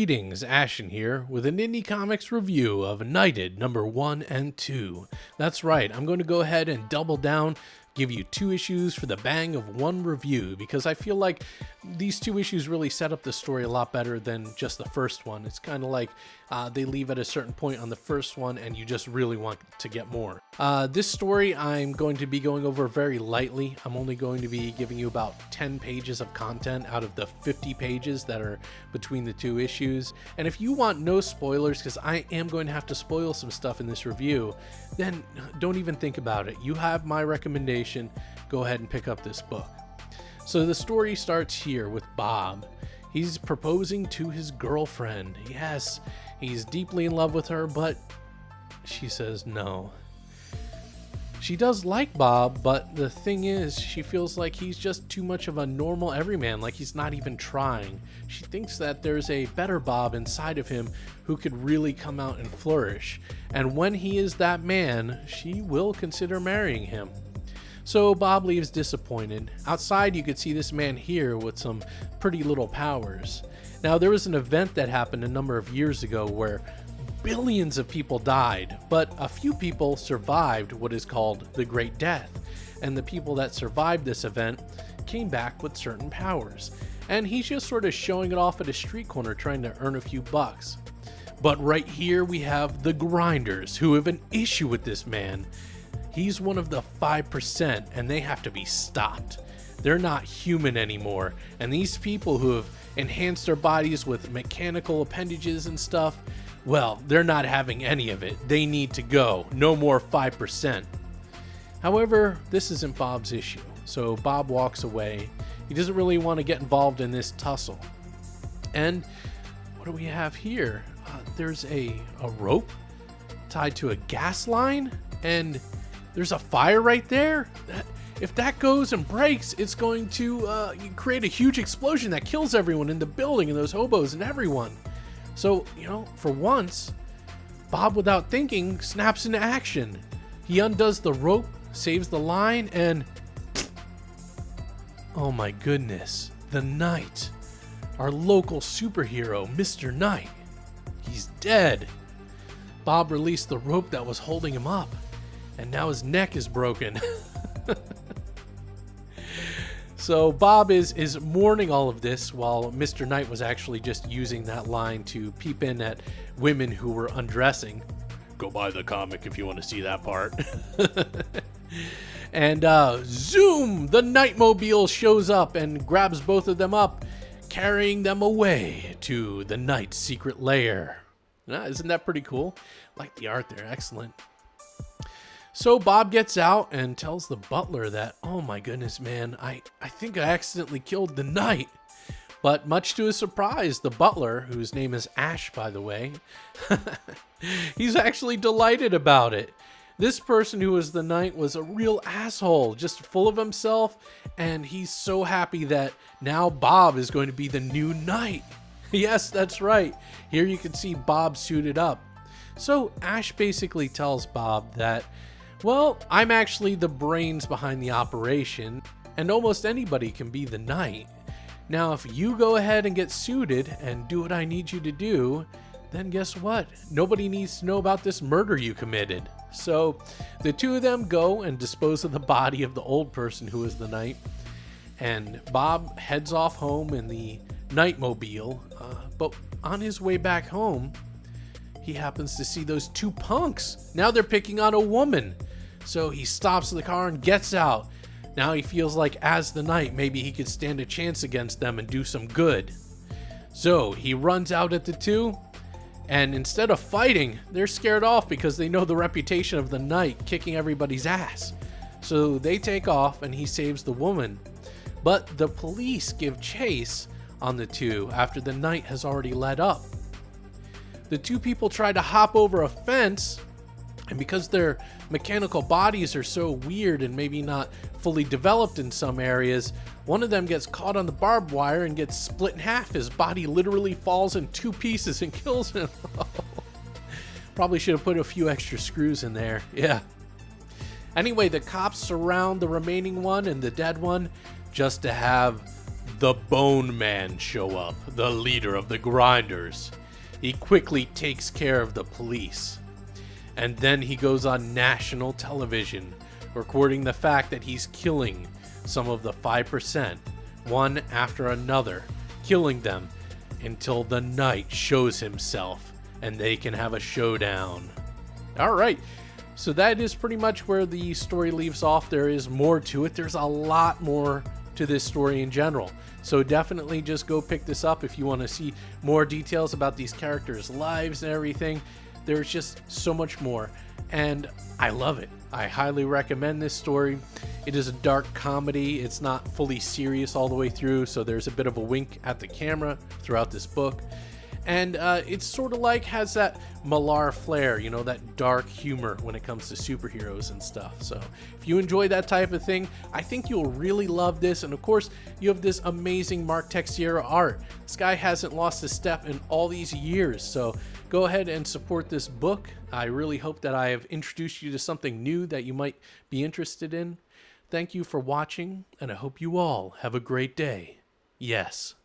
Greetings, Ashen here, with an Indie Comics review of Knighted number 1 and 2. That's right, I'm going to go ahead and double down, give you 2 issues for the bang of 1 review, because I feel like these 2 issues really set up the story a lot better than just the first one. It's kind of like they leave at a certain point on the first one and you just really want to get more. This story I'm going to be going over very lightly. I'm only going to be giving you about 10 pages of content out of the 50 pages that are between the 2 issues. And if you want no spoilers, because I am going to have to spoil some stuff in this review, then don't even think about it. You have my recommendation. Go ahead and pick up this book. So the story starts here with Bob. He's proposing to his girlfriend. Yes, he's deeply in love with her, but she says no. She does like Bob, but the thing is, she feels like he's just too much of a normal everyman, like he's not even trying. She thinks that there's a better Bob inside of him who could really come out and flourish. And when he is that man, she will consider marrying him. So Bob leaves disappointed. Outside you could see this man here with some pretty little powers. Now there was an event that happened a number of years ago where billions of people died, but a few people survived what is called the Great Death. And the people that survived this event came back with certain powers. And he's just sort of showing it off at a street corner trying to earn a few bucks. But right here we have the Grinders, who have an issue with this man. He's one of the 5% and they have to be stopped. They're not human anymore. And these people who have enhanced their bodies with mechanical appendages and stuff, well, they're not having any of it. They need to go. No more 5%. However, this isn't Bob's issue. So Bob walks away. He doesn't really want to get involved in this tussle. And what do we have here? There's a rope tied to a gas line, and there's a fire right there. If that goes and breaks, it's going to create a huge explosion that kills everyone in the building and those hobos and everyone. So, for once, Bob, without thinking, snaps into action. He undoes the rope, saves the line, and oh my goodness, the Knight, our local superhero, Mr. Knight, he's dead. Bob released the rope that was holding him up, and now his neck is broken. So Bob is mourning all of this while Mr. Knight was actually just using that line to peep in at women who were undressing. Go buy the comic if you want to see that part. And zoom! The Knightmobile shows up and grabs both of them up, carrying them away to the Knight's secret lair. Isn't that pretty cool? Like the art there, excellent. So Bob gets out and tells the butler that, oh my goodness, man, I think I accidentally killed the Knight. But much to his surprise, the butler, whose name is Ash, by the way, he's actually delighted about it. This person who was the Knight was a real asshole, just full of himself, and he's so happy that now Bob is going to be the new Knight. Yes, that's right. Here you can see Bob suited up. So Ash basically tells Bob that, well, I'm actually the brains behind the operation, and almost anybody can be the Knight. Now, if you go ahead and get suited and do what I need you to do, then guess what? Nobody needs to know about this murder you committed. So the two of them go and dispose of the body of the old person who was the Knight, and Bob heads off home in the Knightmobile, but on his way back home, he happens to see those 2 punks. Now they're picking on a woman. So he stops the car and gets out. Now he feels like as the Knight, maybe he could stand a chance against them and do some good. So he runs out at the 2, and instead of fighting, they're scared off because they know the reputation of the Knight kicking everybody's ass. So they take off and he saves the woman. But the police give chase on the 2 after the Knight has already let up. The 2 people try to hop over a fence, and because their mechanical bodies are so weird and maybe not fully developed in some areas, one of them gets caught on the barbed wire and gets split in half. His body literally falls in 2 pieces and kills him. Probably should have put a few extra screws in there. Yeah. Anyway, the cops surround the remaining one and the dead one just to have the Bone Man show up, the leader of the Grinders. He quickly takes care of the police. And then he goes on national television, recording the fact that he's killing some of the 5%, one after another, killing them until the Knight shows himself and they can have a showdown. All right, so that is pretty much where the story leaves off. There is more to it. There's a lot more to this story in general. So definitely just go pick this up if you want to see more details about these characters' lives and everything. There's just so much more, and I love it. I highly recommend this story. It is a dark comedy. It's not fully serious all the way through, so there's a bit of a wink at the camera throughout this book. And it's sort of like has that Millar flair, you know, that dark humor when it comes to superheroes and stuff. So if you enjoy that type of thing, I think you'll really love this. And of course, you have this amazing Mark Texiera art. This guy hasn't lost a step in all these years. So go ahead and support this book. I really hope that I have introduced you to something new that you might be interested in. Thank you for watching, and I hope you all have a great day. Yes.